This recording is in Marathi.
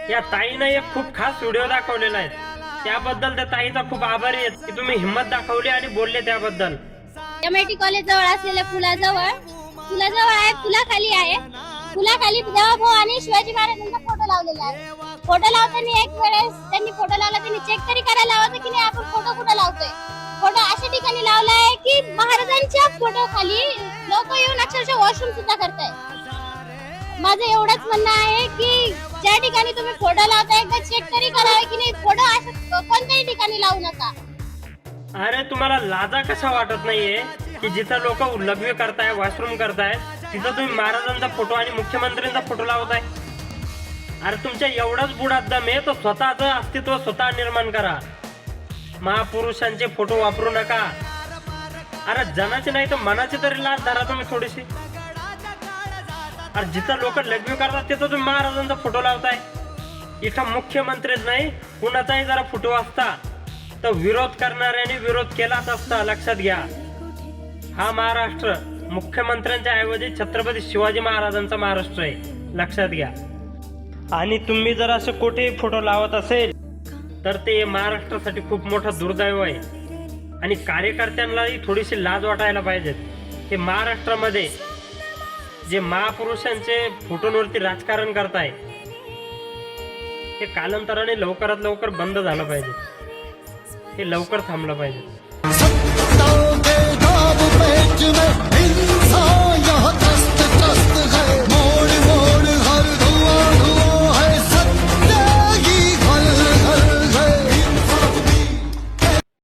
या ताईनं एक खूप खास व्हिडिओ दाखवलेला आहे, त्याबद्दल त्या ताईचा खूप आभारी आहे की तुम्ही हिंमत दाखवली आणि बोलले त्याबद्दल. एमआयटी कॉलेज जवळ असलेल्या पुलाजवळ आहे, पुलाखाली आहे. पुलाखाली देवाभाऊ आणि शिवाजी महाराजांचा फोटो लावलेला आहे. फोटो लावताना एक वेळेस त्यांनी फोटो लावला, त्यांनी चेक तरी करायला हवं की नाही आपण फोटो कुठे लावतोय. फोटो अशा ठिकाणी लावलाय की महाराजांच्या फोटो खाली लोक येऊन अक्षरशः वॉशरूम सुद्धा करताय. माझं एवढंच म्हणणं आहे की ज्या ठिकाणी तुम्ही फोटो लावताय एकदा चेक तरी करावे की नाही. फोटो असं कोणत्याही ठिकाणी लावू नका. अरे तुम्हाला लाजा कशा वाटत नाहीये की जिथं लोक लघवी करताय, वॉशरूम करताय, तिथं तुम्ही महाराजांचा फोटो आणि मुख्यमंत्र्यांचा फोटो लावताय. अरे तुमच्या एवढाच बुडात दम आहे तर स्वतःचं अस्तित्व स्वतः निर्माण करा. महापुरुषांचे फोटो वापरू नका. अरे जनाचे नाही तर मनाची तरी लाज धरा तुम्ही थोडीशी. अरे जिथं लोक लघवी करतात तिथं तुम्ही महाराजांचा फोटो लावताय. इथं मुख्यमंत्रीच नाही कुणाचाही जरा फोटो असता तर विरोध करणाऱ्यांनी विरोध केलाच असता. लक्षात घ्या, हा महाराष्ट्र मुख्यमंत्र्यांच्या ऐवजी छत्रपती शिवाजी महाराजांचा महाराष्ट्र आहे. लक्षात घ्या. आणि तुम्ही जर असे कुठेही फोटो लावत असेल तर ते महाराष्ट्रासाठी खूप मोठं दुर्दैव आहे. आणि कार्यकर्त्यांनाही थोडीशी लाज वाटायला पाहिजे. हे महाराष्ट्रामध्ये जे महापुरुषांचे फोटोंवरती राजकारण करताय हे कालांतराने लवकरात लवकर बंद झालं पाहिजे. हे लवकर थांबलं पाहिजे.